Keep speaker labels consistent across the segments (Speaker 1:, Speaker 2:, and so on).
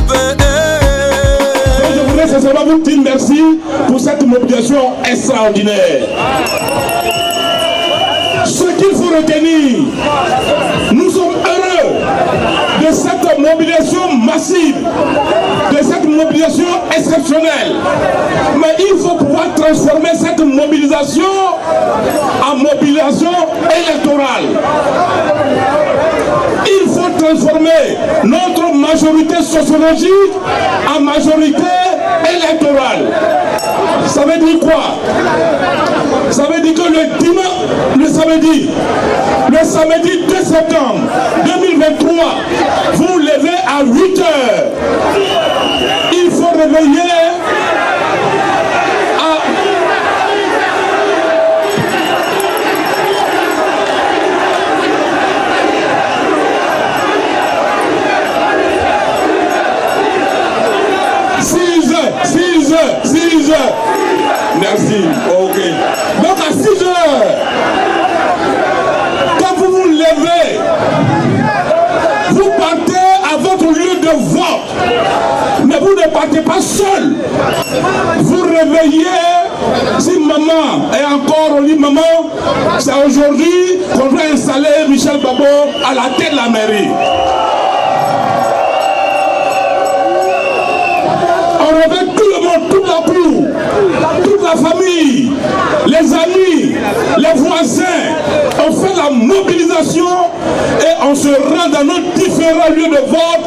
Speaker 1: Donc je voudrais sincèrement vous dire merci pour cette mobilisation extraordinaire. Ce qu'il faut retenir, nous sommes heureux de cette mobilisation massive, de cette mobilisation exceptionnelle. Mais il faut pouvoir transformer cette mobilisation en mobilisation électorale. Il faut transformer notre majorité sociologique en majorité électorale. Ça veut dire quoi? Ça veut dire que le samedi 2 septembre 2023, vous levez à 8 heures. Il faut réveiller à 6 heures. Merci. Ok. Donc à 6 heures, quand vous vous levez, vous partez à votre lieu de vote. Mais vous ne partez pas seul. Vous réveillez. Si maman est encore au lit, maman, c'est aujourd'hui qu'on va installer Michel Babo à la tête de la mairie. On réveille tout le monde, toute la cour, toute la famille, les amis, les voisins. On fait la mobilisation et on se rend dans nos différents lieux de vote,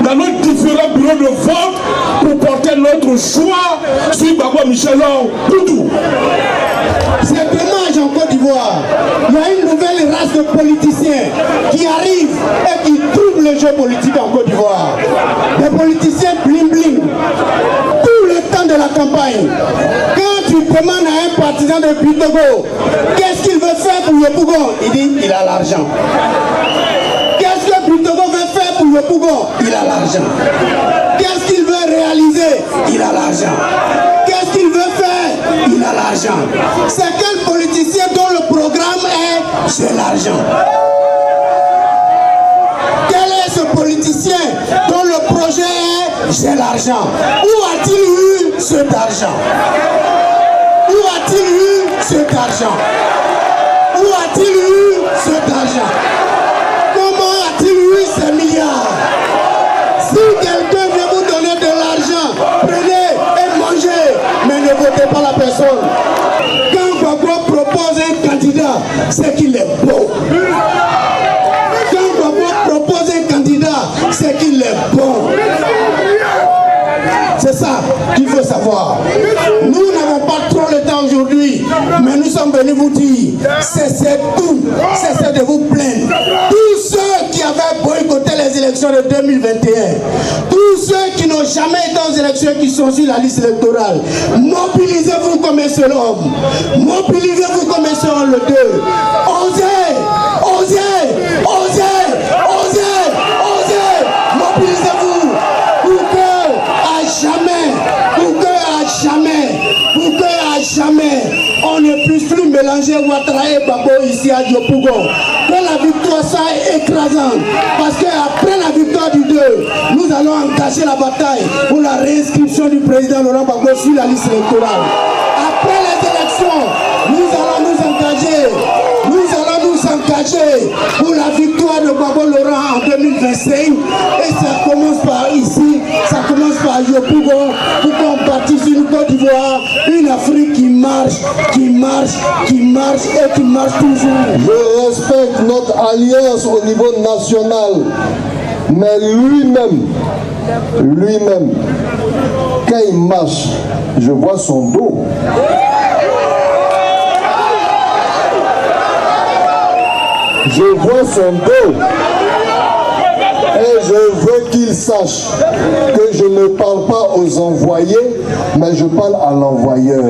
Speaker 1: dans nos différents bureaux de vote pour porter notre choix sur Babo Michel Poutou.
Speaker 2: C'est dommage en Côte d'Ivoire. Il y a une nouvelle race de politiciens qui arrivent et qui troublent le jeu politique en Côte d'Ivoire. Des politiciens bling-bling. Tout le temps de la campagne. Quand tu demandes à un partisan de Bitogo, qu'est-ce qu'il veut faire pour Yopougon? Il dit, il a l'argent. Qu'est-ce que Bitogo veut faire pour Yopougon? Il a l'argent. Qu'est-ce qu'il veut réaliser? Il a l'argent. Qu'est-ce qu'il veut faire? Il a l'argent. C'est quel politicien dont le programme est j'ai l'argent? Quel est ce politicien dont le projet est j'ai l'argent? Où a-t-il eu cet argent? Où a-t-il eu cet argent? Où a-t-il eu cet argent? Comment a-t-il eu ces milliards? Si quelqu'un vient vous donner de l'argent, prenez et mangez, mais ne votez pas la personne. Quand Babo propose un candidat, c'est qu'il est beau. Quand Babo propose un candidat, c'est qu'il est bon. C'est ça qu'il faut savoir. Nous n'avons pas trop le temps aujourd'hui, mais nous sommes venus vous dire, cessez tout, cessez de vous plaindre. Tous ceux qui avaient boycotté les élections de 2021, tous ceux qui n'ont jamais été aux élections qui sont sur la liste électorale, mobilisez-vous comme un seul homme. Mobilisez-vous comme un seul homme, le 2. Osez, osez, osez, osez, osez, mobilisez-vous pour que jamais, on ne puisse plus mélanger Ouattara et Babo ici à Yopougon. Que la victoire soit écrasante. Parce qu'après la victoire du 2, nous allons engager la bataille pour la réinscription du président Laurent Gbagbo sur la liste électorale. Après les élections, nous allons nous engager pour la victoire de Gbagbo Laurent en 2025. Et ça commence par ici, ça commence par Yopougon, pour qu'on bâtisse une Côte d'Ivoire, une Afrique qui marche et qui marche toujours.
Speaker 3: Je respecte notre alliance au niveau national, mais lui-même, quand il marche, je vois son dos. Je vois son dos. Et je veux qu'il sache que je ne parle pas aux envoyés, mais je parle à l'envoyeur.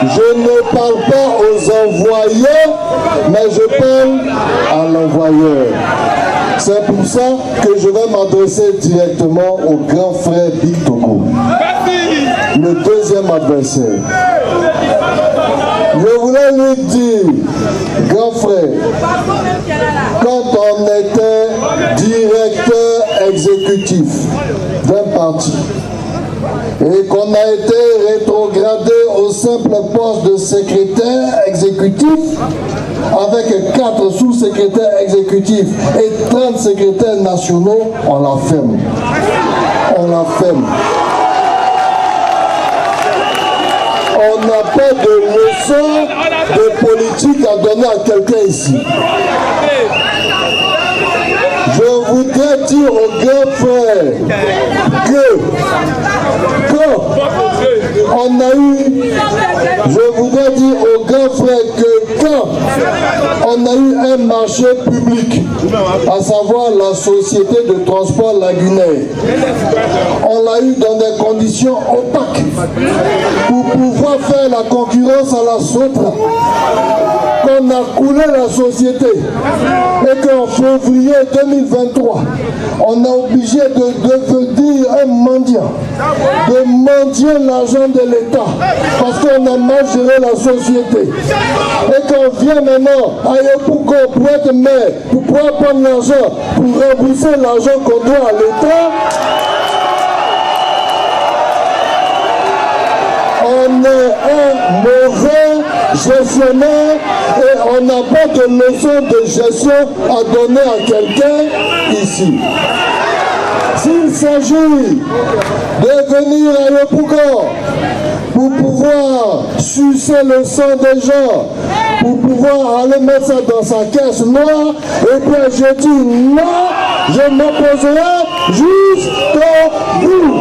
Speaker 3: Je ne parle pas aux envoyés, mais je parle à l'envoyeur. C'est pour ça que je vais m'adresser directement au grand frère Big Togo, le deuxième adversaire. Je voulais lui dire, grand frère, quand on était directeur exécutif d'un parti et qu'on a été rétrogradé au simple poste de secrétaire exécutif avec 4 sous-secrétaires exécutifs et 30 secrétaires nationaux, on la ferme. On la ferme. On n'a pas de leçon de politique à donner à quelqu'un ici. Je voudrais dire aux grands frères que quand on a eu, je voudrais dire aux grands frères que quand on a eu un marché public, à savoir la société de transport lagunaire, on l'a eu dans des conditions opaques pour pouvoir faire la concurrence à la Sotra. Qu'on a coulé la société et qu'en février 2023, on a obligé de devenir un mendiant, de mendier l'argent de l'État parce qu'on a mal géré la société. Et qu'on vient maintenant à Yopougon pour être maire, pour pouvoir prendre l'argent, pour rembourser l'argent qu'on doit à l'État. On est un mauvais gestionnaire et on n'a pas de leçon de gestion à donner à quelqu'un ici. S'il s'agit de venir à Yopougon pour pouvoir sucer le sang des gens, pour pouvoir aller mettre ça dans sa caisse noire, et puis je dis non, je m'opposerai jusqu'au bout.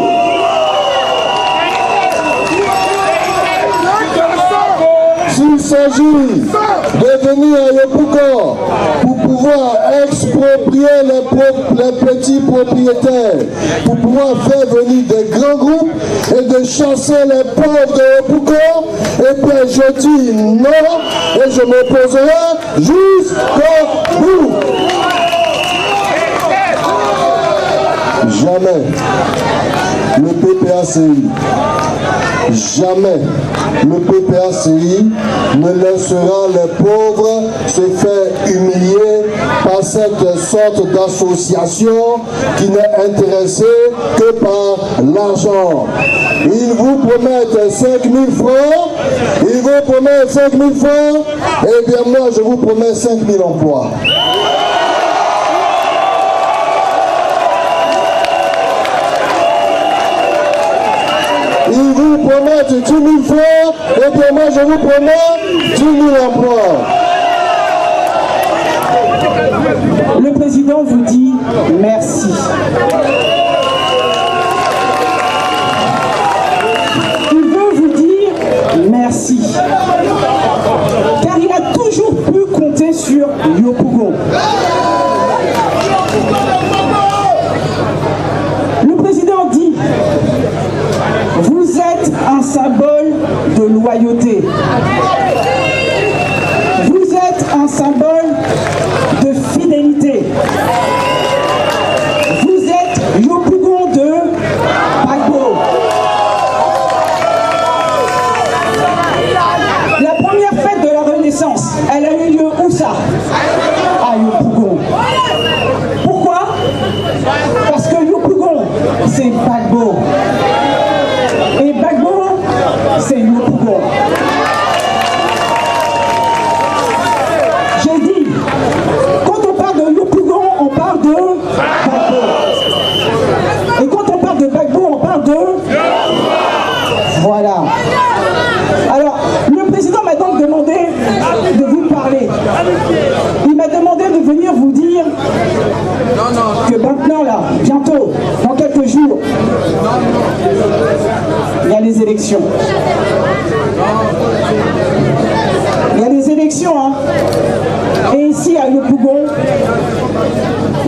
Speaker 3: S'il s'agit de venir à Yopougon pour pouvoir exproprier les petits propriétaires, pour pouvoir faire venir des grands groupes et de chasser les pauvres de Yopougon, et bien je dis non et je m'opposerai jusqu'au bout. Jamais le PPACI, jamais le PPACI ne laissera les pauvres se faire humilier par cette sorte d'association qui n'est intéressée que par l'argent. Ils vous promettent 5 000 francs, ils vous promettent 5 000 francs, et bien moi je vous promets 5 000 emplois. Ils vous promettent 10 000 francs, et bien moi je vous promets 10 000 emplois.
Speaker 4: Le président vous dit merci. Il veut vous dire merci. Car il a toujours pu compter sur Yopougon. Le président dit: vous êtes un symbole de loyauté. Vous êtes un symbole de fidélité. Vous êtes Yopougon de Gbagbo. La première fête de la Renaissance, elle a eu lieu où ça? À Yopougon. Pourquoi? Parce que Yopougon, c'est Gbagbo. Et Gbagbo, c'est Yopougon. J'ai dit, quand on parle de Yopougon, on parle de Gbagbo. Et quand on parle de Gbagbo, on parle de... Voilà. Alors, le président m'a donc demandé de vous parler. Il m'a demandé de venir vous dire que maintenant, là, bientôt, dans quelques jours, il y a les élections. Il y a des élections, hein. Et ici, à Yopougon,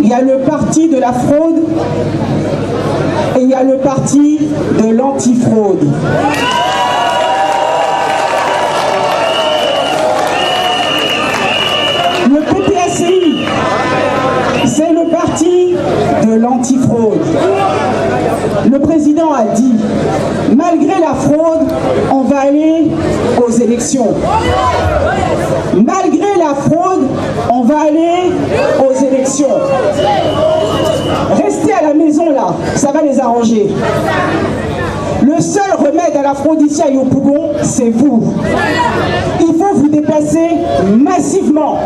Speaker 4: il y a le parti de la fraude et il y a le parti de l'antifraude. Le PPACI, c'est le parti de l'antifraude. Le président a dit, malgré la fraude, on va aller aux élections. Malgré la fraude, on va aller aux élections. ça va les arranger. Le seul remède à la fraude ici à Yopougon, c'est vous. Il faut vous déplacer massivement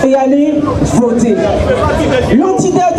Speaker 4: et aller voter. L'antidote